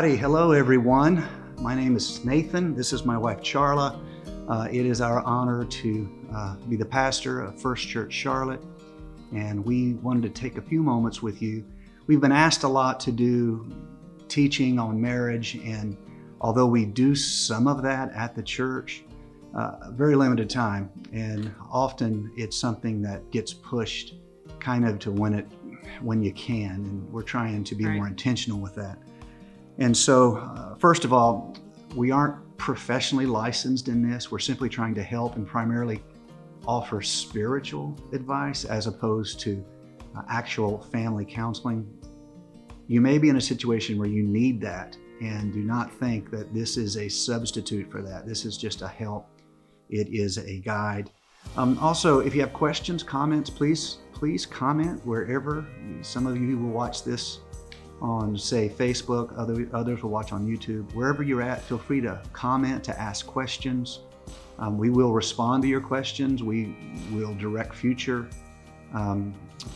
righty. Hello, everyone. My name is Nathan. This is my wife, Charla. It is our honor to be the pastor of First Church Charlotte, and we wanted to take a few moments with you. We've been asked a lot to do teaching on marriage, and although we do some of that at the church, very limited time, and often it's something that gets pushed kind of to when you can, and we're trying to be more intentional with that. And so, first of all, we aren't professionally licensed in this. We're simply trying to help and primarily offer spiritual advice as opposed to actual family counseling. You may be in a situation where you need that, and do not think that this is a substitute for that. This is just a help. It is a guide. Also, if you have questions, comments, please comment wherever. Some of you will watch this on, say, Facebook, others will watch on YouTube. Wherever you're at, feel free to comment, to ask questions. We will respond to your questions. We will direct future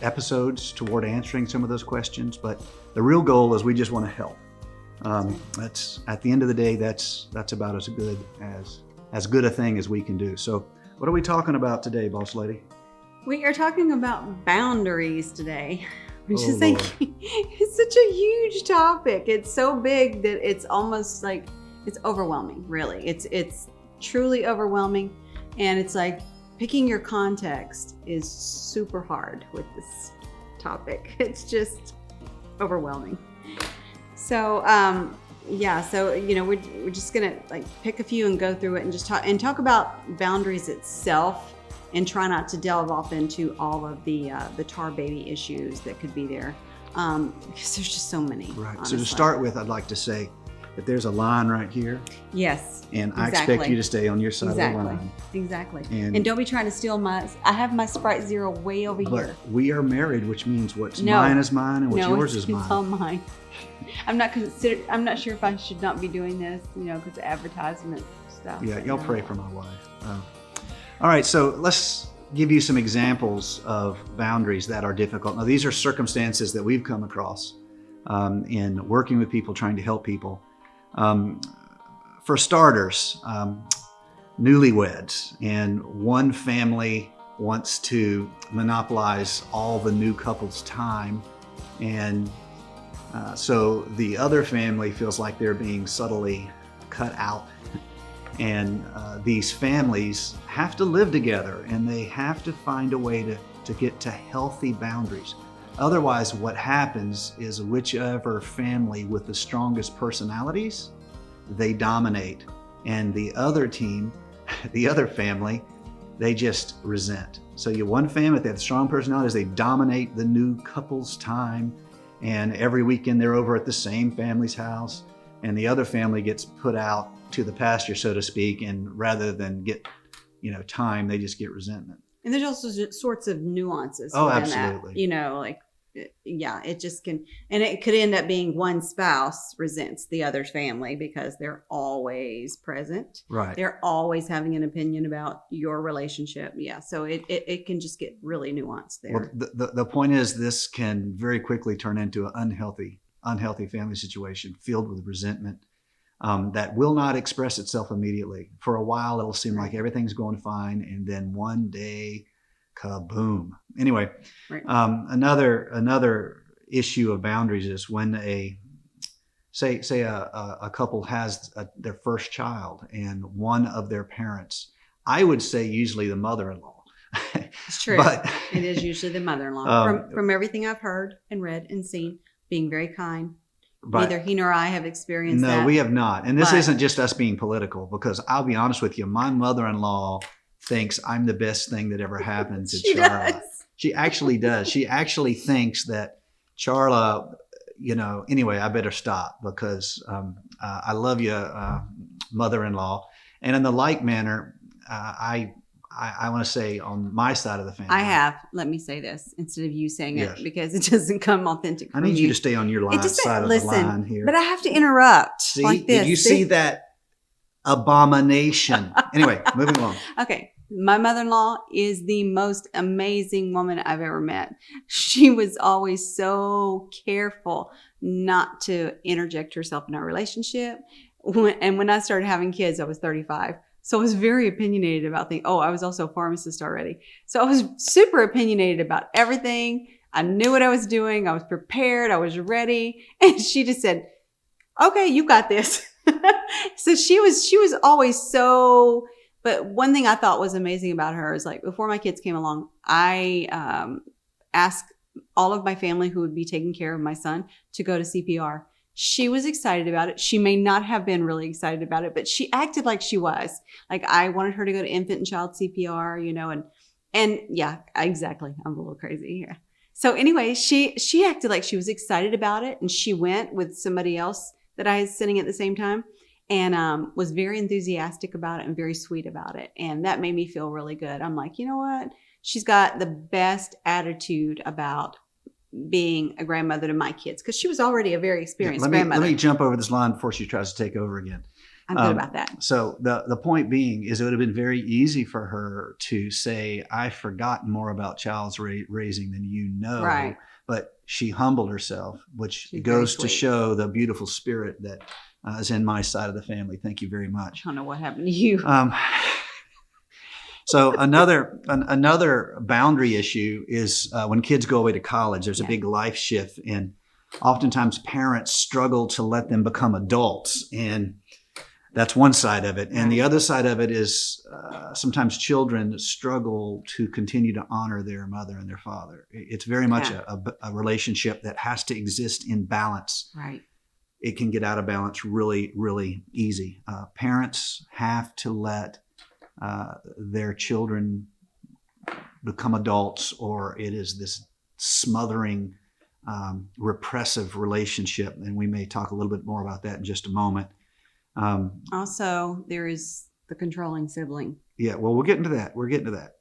episodes toward answering some of those questions. But the real goal is we just want to help. That's at the end of the day, that's about as good a thing as we can do. So what are we talking about today, boss lady? We are talking about boundaries today. Which is Lord. It's such a huge topic. It's so big that it's almost like it's overwhelming, really. It's truly overwhelming. And it's like picking your context is super hard with this topic. It's just overwhelming. So, we're just gonna pick a few and go through it and just talk about boundaries itself. And try not to delve off into all of the tar baby issues that could be there, because there's just so many. Right. Honestly. So to start with, I'd like to say that there's a line right here. Yes. And exactly. I expect you to stay on your side of the line. Exactly. And don't be trying to steal I have my Sprite Zero way over here. But we are married, which means what's mine is mine and what's yours is mine. It's all mine. I'm not sure if I should not be doing this, because of advertisement stuff. Yeah, y'all pray for my wife. All right, so let's give you some examples of boundaries that are difficult. Now, these are circumstances that we've come across in working with people, trying to help people. For starters, newlyweds, and one family wants to monopolize all the new couple's time, and so the other family feels like they're being subtly cut out. And these families have to live together, and they have to find a way to get to healthy boundaries. Otherwise, what happens is whichever family with the strongest personalities, they dominate. And the other team, the other family, they just resent. So you one family, they have strong personalities, they dominate the new couple's time. And every weekend they're over at the same family's house. And the other family gets put out to the pasture, so to speak, and rather than get, time, they just get resentment. And there's also sorts of nuances. Oh, absolutely. That, it just can, and it could end up being one spouse resents the other family because they're always present. Right. They're always having an opinion about your relationship. Yeah. So it can just get really nuanced there. Well, the point is, this can very quickly turn into an unhealthy family situation filled with resentment that will not express itself immediately. For a while, it'll seem like everything's going fine, and then one day, kaboom. Anyway, another issue of boundaries is when a couple has their first child, and one of their parents, I would say usually the mother-in-law. It's true. But it is usually the mother-in-law. From everything I've heard and read and seen, being very kind. Right. Neither he nor I have experienced that. No, we have not. And this isn't just us being political, because I'll be honest with you, my mother-in-law thinks I'm the best thing that ever happened to Charla. She actually does. She actually thinks that Charla, anyway, I better stop because I love you, mother-in-law. And in the like manner, I want to say on my side of the family. Let me say this instead of you saying Yes. it, because it doesn't come authentic from I need you to stay on your side of the line here. But I have to interrupt. See, like this. did you see that abomination? Anyway, moving along. Okay. My mother-in-law is the most amazing woman I've ever met. She was always so careful not to interject herself in our relationship. When I started having kids, I was 35. So I was very opinionated about things. Oh, I was also a pharmacist already. So I was super opinionated about everything. I knew what I was doing. I was prepared. I was ready. And she just said, okay, you got this. So she was always so, but one thing I thought was amazing about her is like before my kids came along, I asked all of my family who would be taking care of my son to go to CPR. She was excited about it. She may not have been really excited about it, but she acted like she was. Like I wanted her to go to infant and child CPR, and yeah, exactly. I'm a little crazy here. So anyway, she acted like she was excited about it, and she went with somebody else that I was sitting at the same time, and was very enthusiastic about it and very sweet about it, and that made me feel really good. I'm like, you know what? She's got the best attitude about being a grandmother to my kids because she was already a very experienced grandmother. Let me jump over this line before she tries to take over again. I'm good about that. So the point being is it would have been very easy for her to say, I've forgotten more about child's raising than you know. Right. But she humbled herself, which She's goes very to sweet. Show the beautiful spirit that is in my side of the family. Thank you very much. I don't know what happened to you. So another boundary issue is when kids go away to college, there's a big life shift, and oftentimes parents struggle to let them become adults, and that's one side of it. And the other side of it is sometimes children struggle to continue to honor their mother and their father. It's very much a relationship that has to exist in balance. Right. It can get out of balance really, really easy. Parents have to let their children become adults, or it is this smothering, repressive relationship. And we may talk a little bit more about that in just a moment. Also, there is the controlling sibling. Yeah, well, we'll get into that.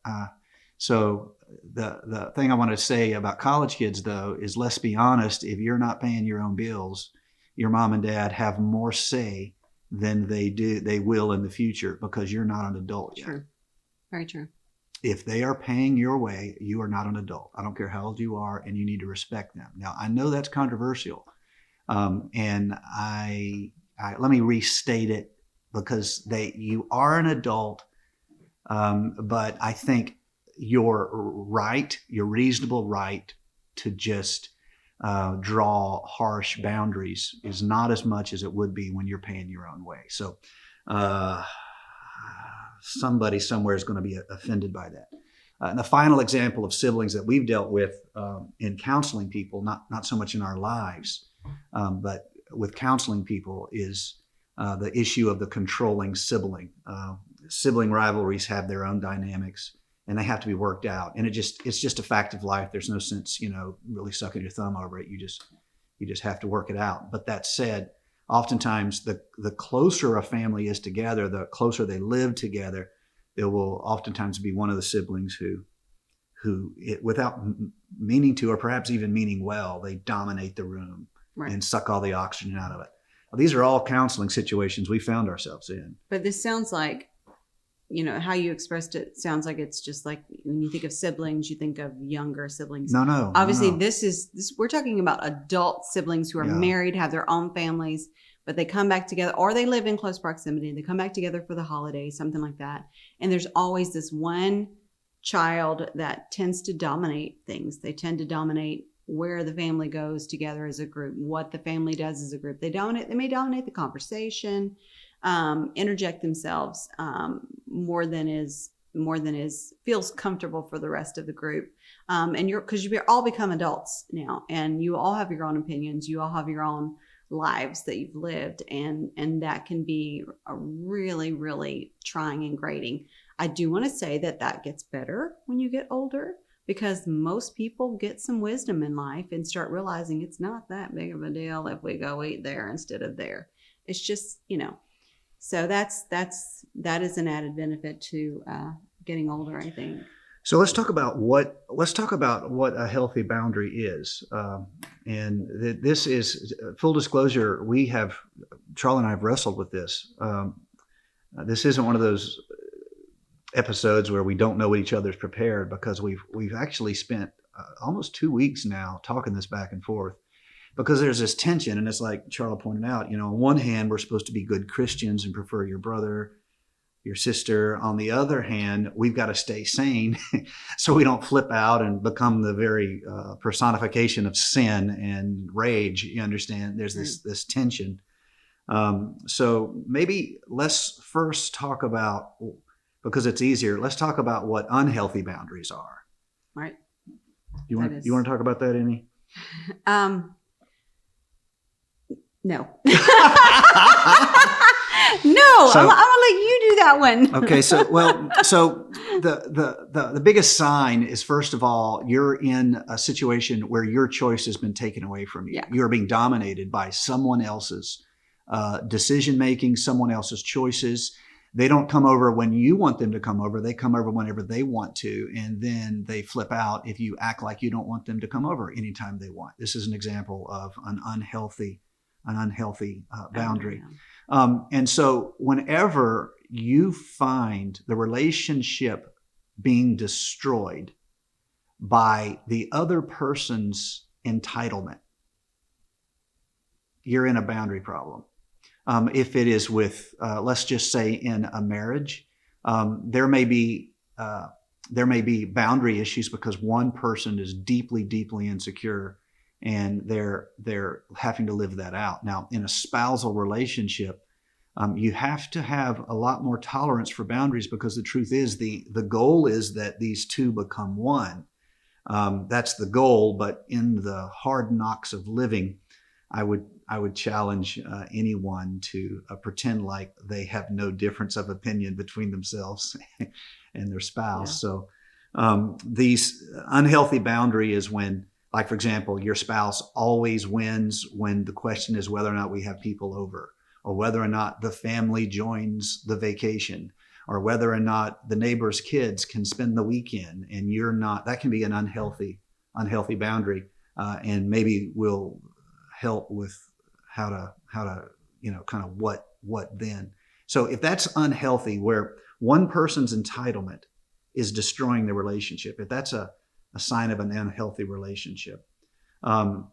So the thing I want to say about college kids, though, is let's be honest. If you're not paying your own bills, your mom and dad have more say than they will in the future because you're not an adult yet. True. Very true. If they are paying your way, you are not an adult. I don't care how old you are, and you need to respect them. Now, I know that's controversial, and let me restate it because you are an adult, but I think your reasonable right to just draw harsh boundaries is not as much as it would be when you're paying your own way. So somebody somewhere is going to be offended by that. And the final example of siblings that we've dealt with in counseling people, not so much in our lives, but with counseling people, is the issue of the controlling sibling. Sibling rivalries have their own dynamics, and they have to be worked out. And it's just a fact of life. There's no sense, really sucking your thumb over it. You just have to work it out. But that said, oftentimes the closer a family is together, the closer they live together, there will oftentimes be one of the siblings who without meaning to, or perhaps even meaning well, they dominate the room and suck all the oxygen out of it. Well, these are all counseling situations we found ourselves in. But this sounds like, how you expressed it sounds like it's just like when you think of siblings, you think of younger siblings. No. Obviously, no. this we're talking about adult siblings who are married, have their own families, but they come back together, or they live in close proximity. They come back together for the holidays, something like that. And there's always this one child that tends to dominate things. They tend to dominate where the family goes together as a group, what the family does as a group. They may dominate the conversation, interject themselves more than is feels comfortable for the rest of the group. And because you all become adults now, and you all have your own opinions, you all have your own lives that you've lived, and that can be a really, really trying and grating. I do want to say that gets better when you get older, because most people get some wisdom in life and start realizing it's not that big of a deal if we go eat there instead of there. It's just, so that is an added benefit to getting older, I think. So let's talk about what a healthy boundary is. And this is full disclosure. Charlie and I have wrestled with this. This isn't one of those episodes where we don't know what each other's prepared, because we've actually spent almost 2 weeks now talking this back and forth, because there's this tension. And it's like Charla pointed out, on one hand, we're supposed to be good Christians and prefer your brother, your sister. On the other hand, we've got to stay sane so we don't flip out and become the very personification of sin and rage. You understand? There's this tension. So maybe let's first talk about, because it's easier, let's talk about what unhealthy boundaries are. Right. You want to talk about that, Amy? No. No, So- I'm gonna let you do that one. Okay, so the biggest sign is, first of all, you're in a situation where your choice has been taken away from you. Yeah. You are being dominated by someone else's decision making, someone else's choices. They don't come over when you want them to come over. They come over whenever they want to, and then they flip out if you act like you don't want them to come over anytime they want. This is an example of an unhealthy boundary. And so whenever you find the relationship being destroyed by the other person's entitlement, you're in a boundary problem. If it is with, let's just say, in a marriage, there may be boundary issues because one person is deeply, deeply insecure, and they're having to live that out. Now, in a spousal relationship, you have to have a lot more tolerance for boundaries, because the truth is the goal is that these two become one. That's the goal, but in the hard knocks of living, I would challenge anyone to pretend like they have no difference of opinion between themselves and their spouse. Yeah. So these unhealthy boundary is when, like, for example, your spouse always wins when the question is whether or not we have people over, or whether or not the family joins the vacation, or whether or not the neighbor's kids can spend the weekend and you're not. That can be an unhealthy boundary, and maybe will help with how to kind of what then. So if that's unhealthy, where one person's entitlement is destroying the relationship, if that's a sign of an unhealthy relationship. The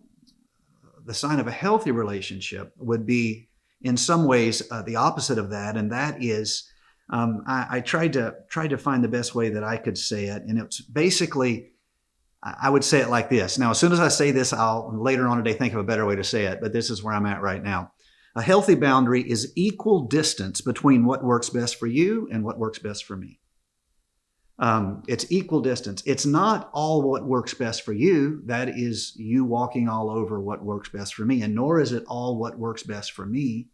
sign of a healthy relationship would be, in some ways, the opposite of that, and that is, I tried to find the best way that I could say it, and it's basically, I would say it like this. Now, as soon as I say this, I'll later on today think of a better way to say it, but this is where I'm at right now. A healthy boundary is equal distance between what works best for you and what works best for me. It's equal distance. It's not all what works best for you. That is you walking all over what works best for me. And nor is it all what works best for me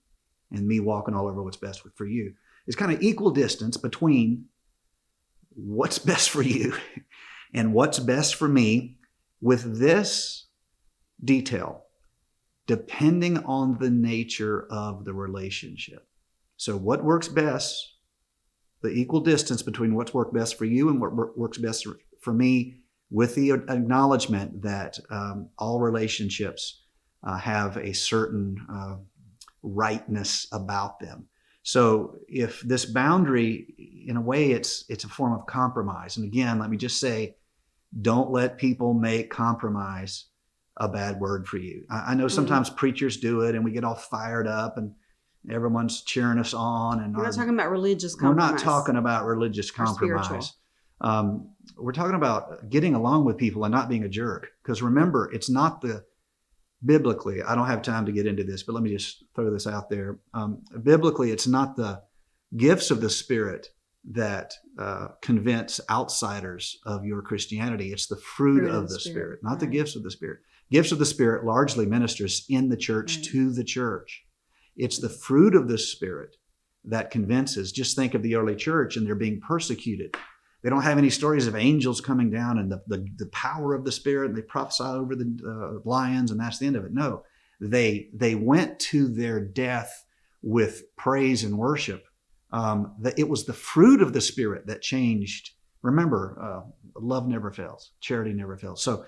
and me walking all over what's best for you. It's kind of equal distance between what's best for you and what's best for me, with this detail: depending on the nature of the relationship. So what works best, the equal distance between what's worked best for you and what works best for me, with the acknowledgement that all relationships have a certain rightness about them. So if this boundary, in a way, it's a form of compromise. And again, let me just say, don't let people make compromise a bad word for you. I know sometimes preachers do it, and we get all fired up, and everyone's cheering us on. And we're not talking about religious compromise. We're not talking about religious compromise. We're talking about getting along with people and not being a jerk. Because remember, it's not biblically, I don't have time to get into this, but let me just throw this out there. Biblically, it's not the gifts of the Spirit that convince outsiders of your Christianity. It's the fruit of the Spirit, not the gifts of the Spirit. Gifts of the Spirit largely ministers in the church to the church. It's the fruit of the Spirit that convinces. Just think of the early church, and they're being persecuted. They don't have any stories of angels coming down and the power of the Spirit, and they prophesy over the lions, and that's the end of it. No, they went to their death with praise and worship. It was the fruit of the Spirit that changed. Remember, love never fails. Charity never fails. So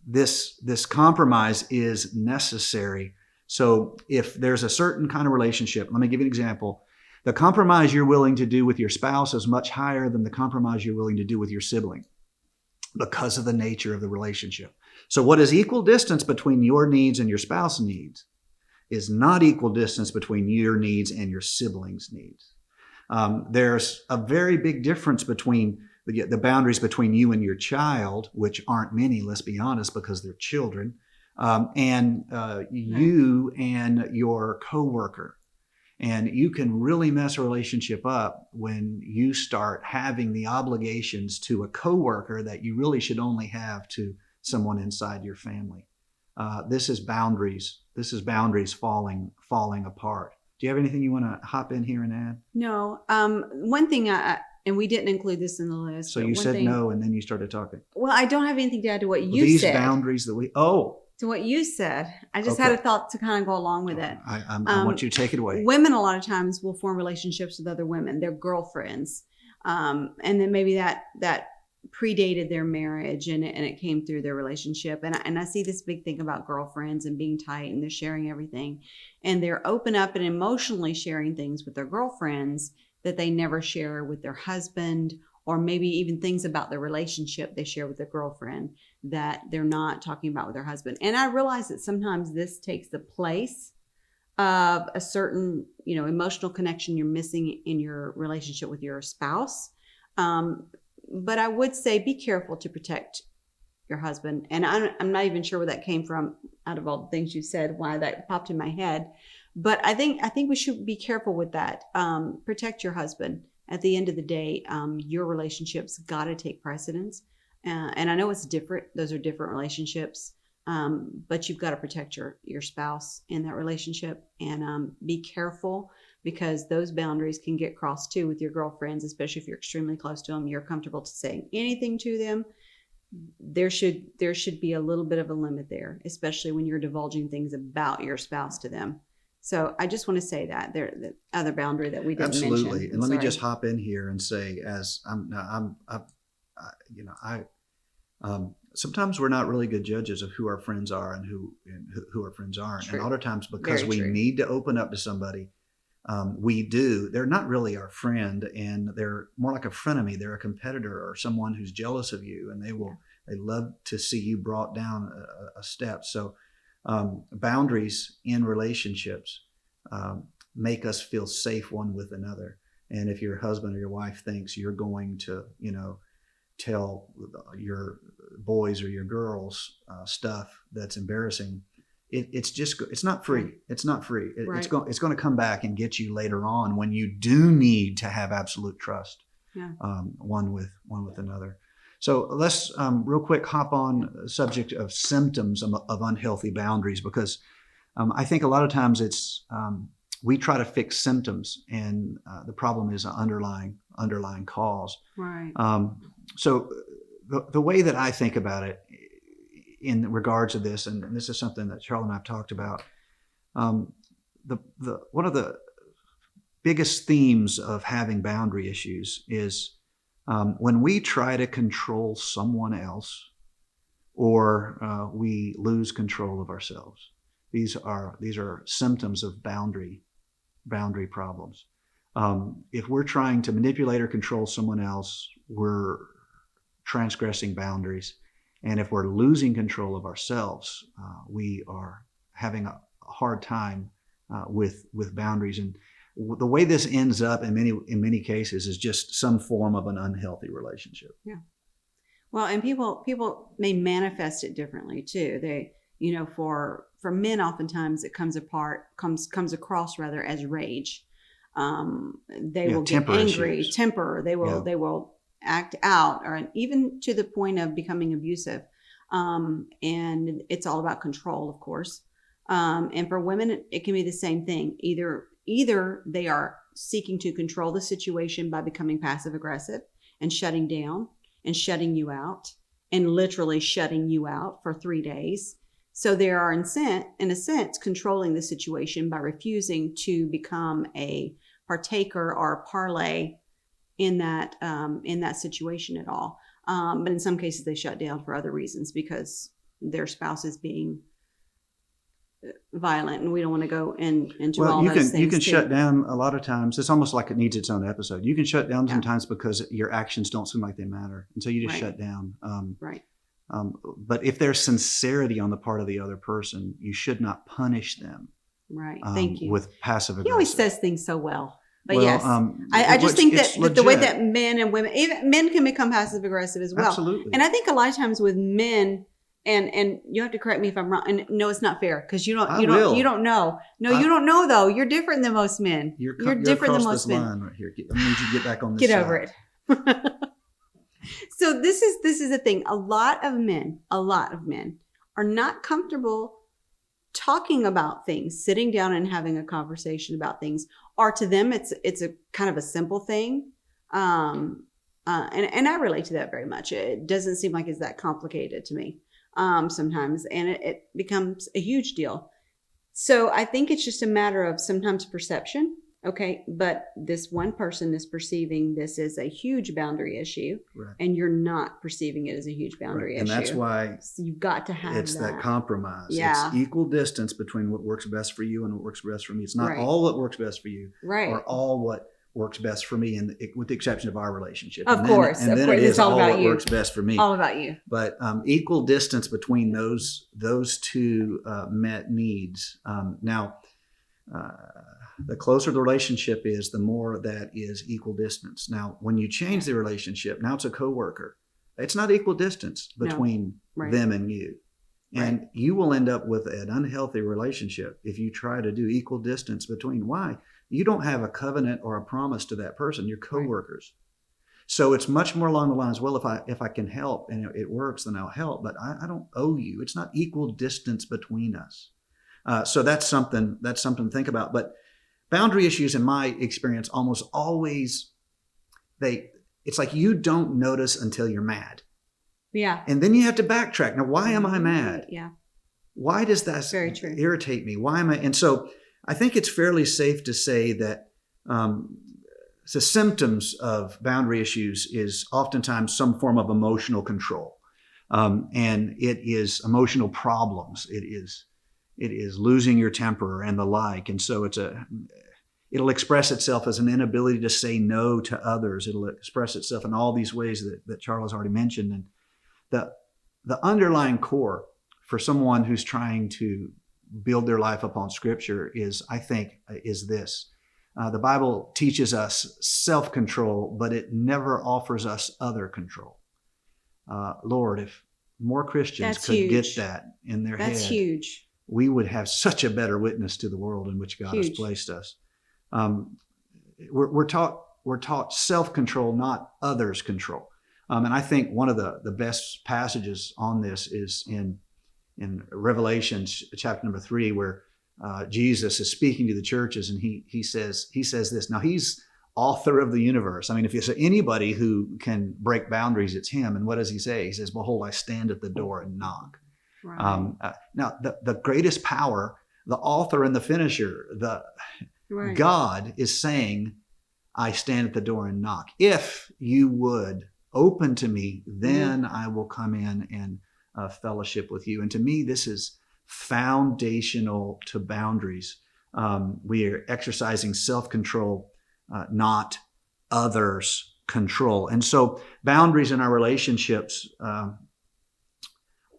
this compromise is necessary. So if there's a certain kind of relationship, let me give you an example. The compromise you're willing to do with your spouse is much higher than the compromise you're willing to do with your sibling because of the nature of the relationship. So what is equal distance between your needs and your spouse's needs is not equal distance between your needs and your siblings' needs. There's a very big difference between the boundaries between you and your child, which aren't many, let's be honest, because they're children, and you and your coworker. And you can really mess a relationship up when you start having the obligations to a coworker that you really should only have to someone inside your family. This is boundaries. This is boundaries falling apart. Do you have anything you want to hop in here and add? No. One thing and we didn't include this in the list. So you said no, and then you started talking. Well, I don't have anything to add to what you These said. These boundaries that to what you said. I just had a thought to kind of go along with it. I want you to take it away. Women a lot of times will form relationships with other women, their girlfriends. And then maybe that predated their marriage and it came through their relationship. And I see this big thing about girlfriends and being tight and they're sharing everything. And they're open up and emotionally sharing things with their girlfriends that they never share with their husband, or maybe even things about their relationship they share with their girlfriend that they're not talking about with their husband. And I realize that sometimes this takes the place of a certain, emotional connection you're missing in your relationship with your spouse. But I would say be careful to protect your husband. And I'm not even sure where that came from out of all the things you said, why that popped in my head. But I think we should be careful with that. Protect your husband. At the end of the day, your relationship's got to take precedence. And I know it's different. Those are different relationships. But you've got to protect your spouse in that relationship and be careful, because those boundaries can get crossed too with your girlfriends, especially if you're extremely close to them. You're comfortable to saying anything to them. There should be a little bit of a limit there, especially when you're divulging things about your spouse to them. So I just want to say that the other boundary that we didn't mention. Absolutely. And let me just hop in here and say, sometimes we're not really good judges of who our friends are and who our friends aren't. True. And other times, because we need to open up to somebody, we do. They're not really our friend, and they're more like a frenemy. They're a competitor or someone who's jealous of you, and they love to see you brought down a step. So boundaries in relationships make us feel safe one with another. And if your husband or your wife thinks you're going to, tell your boys or your girls stuff that's embarrassing, it's not free. It's not free. Right. It's going to come back and get you later on when you do need to have absolute trust, one with another. So let's real quick hop on the subject of symptoms of unhealthy boundaries, because I think a lot of times it's we try to fix symptoms, and the problem is an underlying cause. Right. So the way that I think about it in regards to this, and this is something that Charlotte and I have talked about, the one of the biggest themes of having boundary issues is when we try to control someone else, or we lose control of ourselves. These are symptoms of boundary problems. If we're trying to manipulate or control someone else, we're transgressing boundaries. And if we're losing control of ourselves, we are having a hard time with boundaries. And the way this ends up in many cases is just some form of an unhealthy relationship. Yeah. Well, and people may manifest it differently too. They, for men, oftentimes it comes across as rage. They will get angry, temper. They will act out, or even to the point of becoming abusive. And it's all about control, of course. And for women, it can be the same thing. Either they are seeking to control the situation by becoming passive aggressive and shutting down and shutting you out, and literally shutting you out for 3 days. So they are in a sense controlling the situation by refusing to become a partaker or a parlay in that situation at all. But in some cases they shut down for other reasons, because their spouse is being violent, and we don't want to go into Well, all those things. you can too. shut down a lot of times. It's almost like it needs its own episode. You can shut down Yeah. sometimes because your actions don't seem like they matter, and so you just Right. shut down. Right. But if there's sincerity on the part of the other person, you should not punish them. Right. Thank you. With passive He always aggressive. says things so well. But Well, yes, I just think it's that the way legit. that men and women, even men can become passive aggressive as well. Absolutely. And I think a lot of times with men, and you have to correct me if I'm wrong. And no, it's not fair because you don't know. No, you don't know though. You're different than most men. You're different than across most this men. line right here. I need you to get back on this. Get over it. So this is the thing. A lot of men are not comfortable talking about things, sitting down and having a conversation about things, or to them it's a kind of a simple thing. And I relate to that very much. It doesn't seem like it's that complicated to me sometimes, and it becomes a huge deal. So I think it's just a matter of sometimes perception. Okay, but this one person is perceiving this as a huge boundary issue, Right. and you're not perceiving it as a huge boundary issue. And that's why so you've got to have it's that compromise. Yeah. It's equal distance between what works best for you and what works best for me. It's not Right. all what works best for you, Right. or all what works best for me, and with the exception of our relationship. Of course, and then it it is is all all about what you. works best for me. All about you. But equal distance between those two met needs. Now, the closer the relationship is, the more that is equal distance. Now, when you change the relationship, now it's a coworker. It's not equal distance between Right. them and you. And you will end up with an unhealthy relationship if you try to do equal distance between. Why? You don't have a covenant or a promise to that person. You're coworkers. So it's much more along the lines, well, if I can help and it works, then I'll help. But I don't owe you. It's not equal distance between us. So that's something to think about. But boundary issues, in my experience, almost always, it's like you don't notice until you're mad. Yeah. And then you have to backtrack. Now, why am I mad? Yeah. Why does that Very true. irritate me? Why am I? And so I think it's fairly safe to say that the symptoms of boundary issues is oftentimes some form of emotional control. And it is emotional problems. It is losing your temper and the like. And so it'll express itself as an inability to say no to others. It'll express itself in all these ways that Charles already mentioned. And the underlying core for someone who's trying to build their life upon Scripture is this. The Bible teaches us self-control, but it never offers us other control. Lord, if more Christians could get that in their head, That's huge. we would have such a better witness to the world in which God has placed us. We're taught self-control, not others' control. And I think one of the best passages on this is in Revelation chapter number 3, where Jesus is speaking to the churches, and he says this. Now, he's author of the universe. I mean, if there's anybody who can break boundaries, it's him. And what does he say? He says, "Behold, I stand at the door and knock." Right. Now, the greatest power, the author and the finisher, Right. God is saying, "I stand at the door and knock. If you would open to me, then I will come in and fellowship with you." And to me, this is foundational to boundaries. We are exercising self-control, not others' control. And so boundaries in our relationships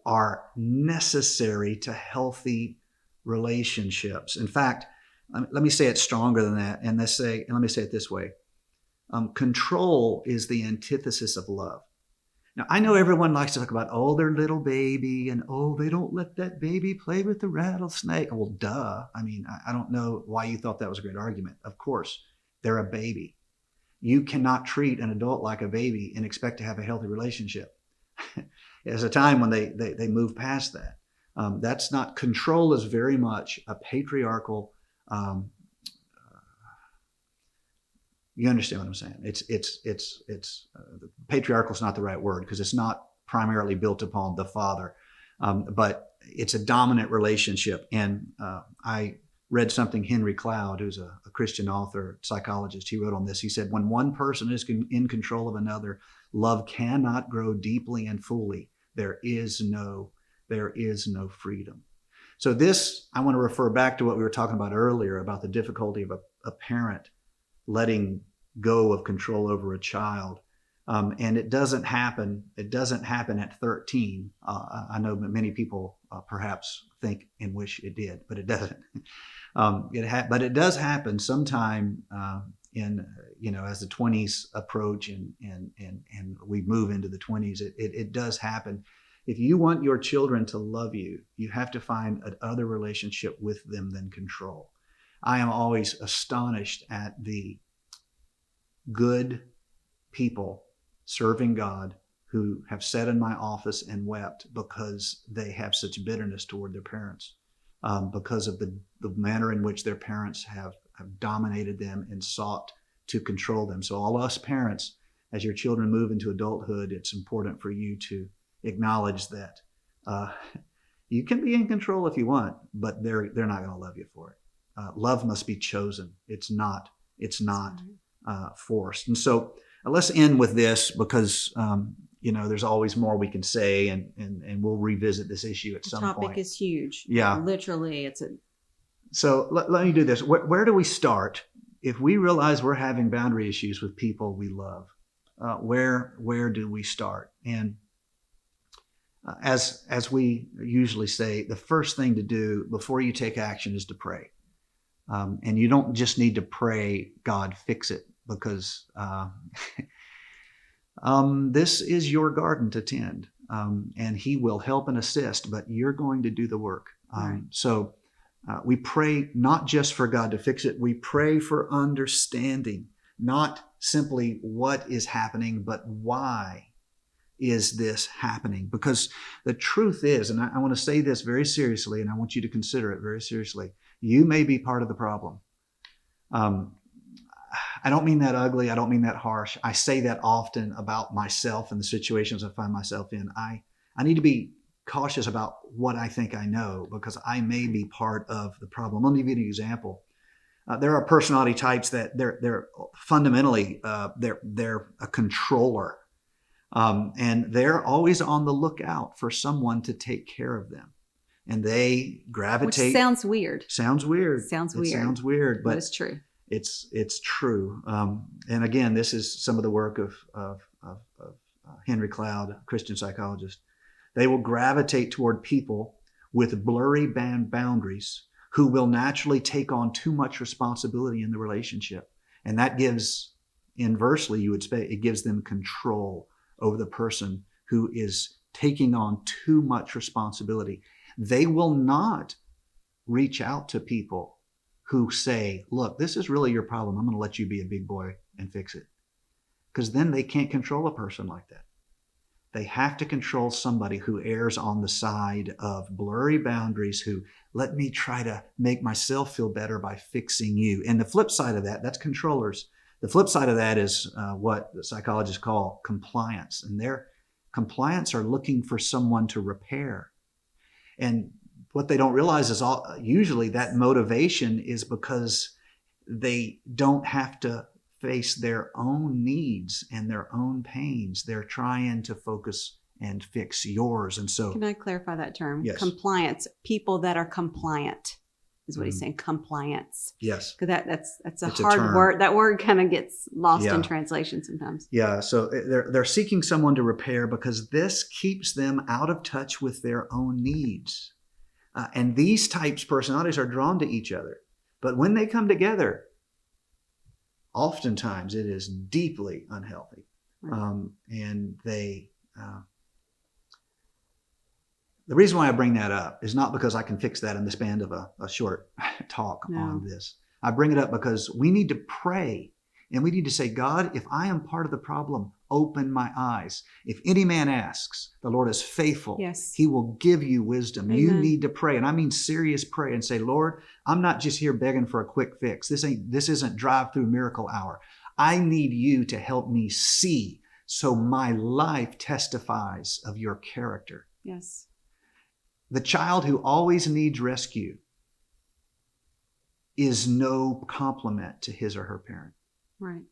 are necessary to healthy relationships. In fact, let me say it stronger than that. And let me say it this way. Control is the antithesis of love. Now, I know everyone likes to talk about, their little baby, and, they don't let that baby play with the rattlesnake. Well, duh. I mean, I don't know why you thought that was a great argument. Of course, they're a baby. You cannot treat an adult like a baby and expect to have a healthy relationship. There's a time when they move past that. That's not, control is very much a patriarchal, you understand what I'm saying? It's patriarchal is not the right word, because it's not primarily built upon the father, but it's a dominant relationship. And I read something Henry Cloud, who's a Christian author, psychologist, he wrote on this. He said, when one person is in control of another, love cannot grow deeply and fully. There is no freedom. So this, I want to refer back to what we were talking about earlier about the difficulty of a parent letting go of control over a child. And it doesn't happen. It doesn't happen at 13. I know that many people perhaps think and wish it did, but it doesn't. But it does happen sometime in as the 20s approach and we move into the 20s. It does happen. If you want your children to love you, you have to find another relationship with them than control. I am always astonished at the good people serving God who have sat in my office and wept because they have such bitterness toward their parents, because of the manner in which their parents have dominated them and sought to control them. So all us parents, as your children move into adulthood, it's important for you to acknowledge that you can be in control if you want, but they're not going to love you for it. Love must be chosen. It's not forced. And so let's end with this because there's always more we can say, and we'll revisit this issue at some point. The topic is huge. Yeah, literally, So let me do this. Where do we start if we realize we're having boundary issues with people we love? Where do we start? And as we usually say, the first thing to do before you take action is to pray. And you don't just need to pray, God, fix it, because this is your garden to tend, and He will help and assist, but you're going to do the work. Right. So we pray not just for God to fix it, we pray for understanding, not simply what is happening, but why is this happening? Because the truth is, and I want to say this very seriously, and I want you to consider it very seriously, you may be part of the problem. I don't mean that ugly. I don't mean that harsh. I say that often about myself and the situations I find myself in. I need to be cautious about what I think I know, because I may be part of the problem. Let me give you an example. There are personality types that they're fundamentally they're a controller, and they're always on the lookout for someone to take care of them, and they gravitate. Which sounds weird. Sounds weird. It sounds weird, but it's true. It's true. And again, this is some of the work of Henry Cloud, a Christian psychologist. They will gravitate toward people with blurry boundaries who will naturally take on too much responsibility in the relationship. And that gives, inversely, you would say, it gives them control over the person who is taking on too much responsibility. They will not reach out to people who say, look, this is really your problem. I'm going to let you be a big boy and fix it. Because then they can't control a person like that. They have to control somebody who errs on the side of blurry boundaries, who let me try to make myself feel better by fixing you. And the flip side of that, that's controllers. The flip side of that is what the psychologists call compliance. And their compliance are looking for someone to repair. And what they don't realize is usually that motivation is because they don't have to face their own needs and their own pains. They're trying to focus and fix yours. And so, can I clarify that term? Yes. Compliance. People that are compliant is what he's saying. Compliance. Yes. Because that's It's a a hard term. word. That word kind of gets lost Yeah. in translation sometimes. Yeah, so they're seeking someone to repair because this keeps them out of touch with their own needs. And these types personalities are drawn to each other. But when they come together, oftentimes it is deeply unhealthy. Right. And they, the reason why I bring that up is not because I can fix that in the span of a short talk on this. I bring it up because we need to pray, and we need to say, God, if I am part of the problem, open my eyes. If any man asks, the Lord is faithful. Yes. He will give you wisdom. Amen. You need to pray. And I mean serious pray and say, Lord, I'm not just here begging for a quick fix. This isn't drive-through miracle hour. I need you to help me see so my life testifies of your character. Yes. The child who always needs rescue is no compliment to his or her parent. Right.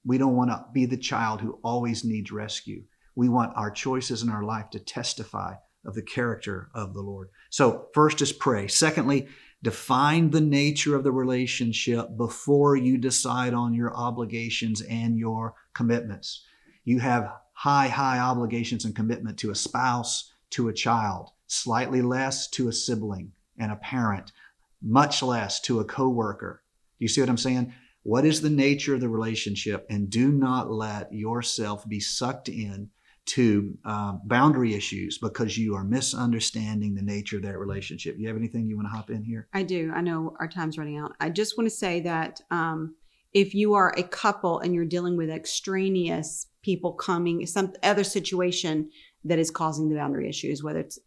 We don't want to be the child who always needs rescue. We want our choices in our life to testify of the character of the Lord. So first is pray. Secondly, define the nature of the relationship before you decide on your obligations and your commitments. You have high obligations and commitment to a spouse, to a child, slightly less to a sibling and a parent, much less to a coworker. Do you see what I'm saying? What is the nature of the relationship? And do not let yourself be sucked in to boundary issues because you are misunderstanding the nature of that relationship. You have anything you want to hop in here? I do. I know our time's running out. I just want to say that if you are a couple and you're dealing with extraneous people coming, some other situation that is causing the boundary issues, whether it's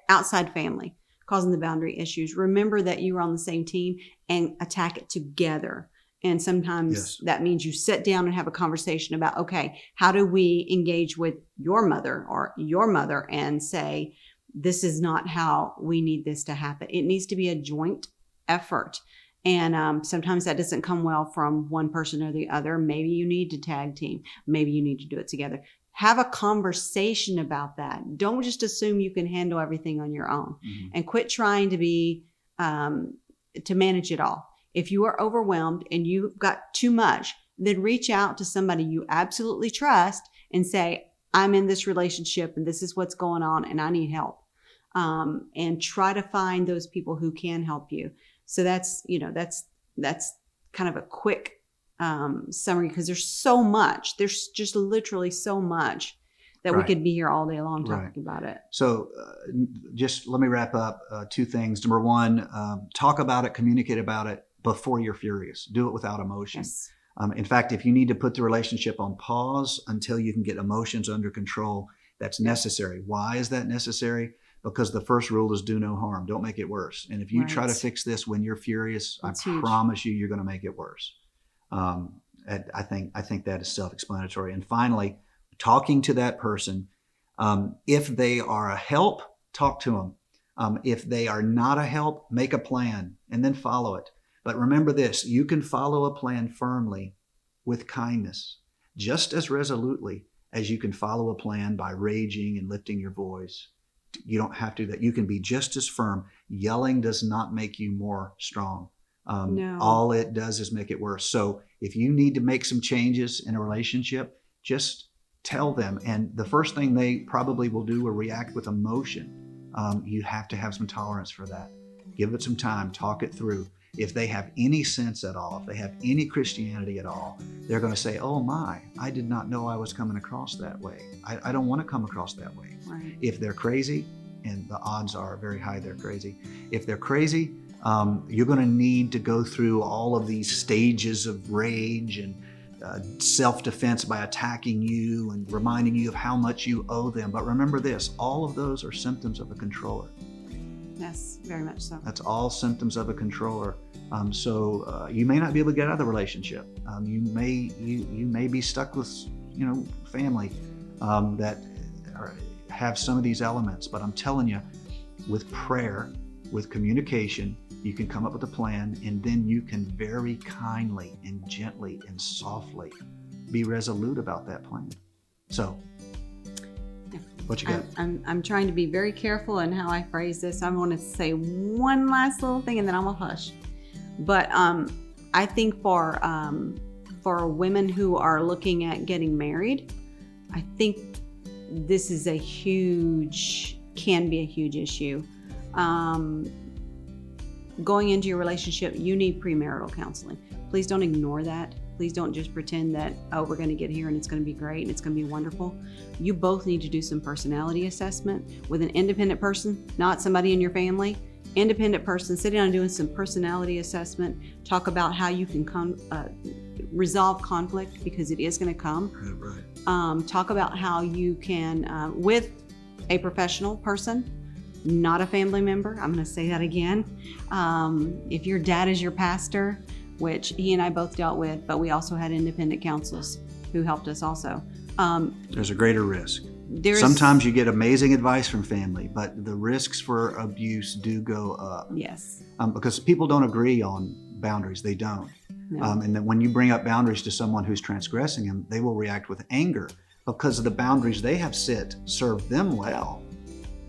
outside family causing the boundary issues, remember that you are on the same team and attack it together. And sometimes that means you sit down and have a conversation about, okay, how do we engage with your mother or your mother and say, this is not how we need this to happen. It needs to be a joint effort. And sometimes that doesn't come well from one person or the other. Maybe you need to tag team. Maybe you need to do it together. Have a conversation about that. Don't just assume you can handle everything on your own, and quit trying to be, to manage it all. If you are overwhelmed and you've got too much, then reach out to somebody you absolutely trust and say, I'm in this relationship and this is what's going on and I need help. And try to find those people who can help you. So that's kind of a quick summary, because there's so much. There's just literally so much that we could be here all day long talking about it. So just let me wrap up two things. Number one, talk about it, communicate about it before you're furious. Do it without emotion. Yes. In fact, if you need to put the relationship on pause until you can get emotions under control, that's necessary. Why is that necessary? Because the first rule is do no harm. Don't make it worse. And if you try to fix this when you're furious, that's I promise you, you're going to make it worse. I think that is self-explanatory. And finally, talking to that person, if they are a help, talk to them. If they are not a help, make a plan and then follow it. But remember this, you can follow a plan firmly with kindness, just as resolutely as you can follow a plan by raging and lifting your voice. You don't have to do that. You can be just as firm. Yelling does not make you more strong. No. All it does is make it worse. So if you need to make some changes in a relationship, just tell them. And the first thing they probably will do will react with emotion. You have to have some tolerance for that. Give it some time, talk it through. If they have any sense at all, if they have any Christianity at all, they're going to say, oh my, I did not know I was coming across that way. I don't want to come across that way. Right. If they're crazy, and the odds are very high they're crazy. If they're crazy, you're going to need to go through all of these stages of rage and self-defense by attacking you and reminding you of how much you owe them. But remember this, all of those are symptoms of a controller. Yes, very much so. That's all symptoms of a controller. So you may not be able to get out of the relationship. You may be stuck with family that have some of these elements. But I'm telling you, with prayer, with communication, you can come up with a plan, and then you can very kindly and gently and softly be resolute about that plan. So, what you got? I'm trying to be very careful in how I phrase this. I want to say one last little thing, and then I will hush. But I think for women who are looking at getting married, I think this is can be a huge issue. Going into your relationship, you need premarital counseling. Please don't ignore that. Please don't just pretend that, oh, we're going to get here and it's going to be great and it's going to be wonderful. You both need to do some personality assessment with an independent person, not somebody in your family. Independent person, sit down and doing some personality assessment. Talk about how you can resolve conflict, because it is going to come. Right. Talk about how you can, with a professional person, not a family member. I'm going to say that again. If your dad is your pastor, which he and I both dealt with, but we also had independent counsels who helped us also. There's a greater risk. Sometimes you get amazing advice from family, but the risks for abuse do go up. Yes. Because people don't agree on boundaries. They don't. No. And then when you bring up boundaries to someone who's transgressing them, they will react with anger because of the boundaries they have set serve them well.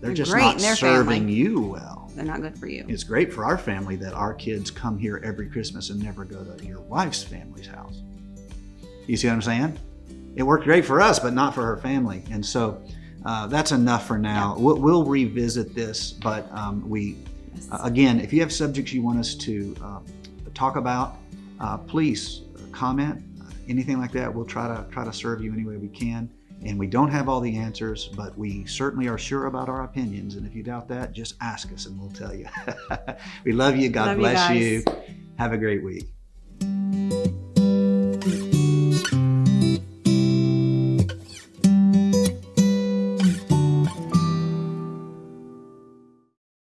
They're just great not in their serving family. you well. They're not good for you. It's great for our family that our kids come here every Christmas and never go to your wife's family's house. You see what I'm saying? It worked great for us, but not for her family. And so that's enough for now. Yeah. We'll revisit this, but again, if you have subjects you want us to talk about, please comment. Anything like that, we'll try to serve you any way we can. And we don't have all the answers, but we certainly are sure about our opinions. And if you doubt that, just ask us and we'll tell you. We love you. God bless you. Have a great week.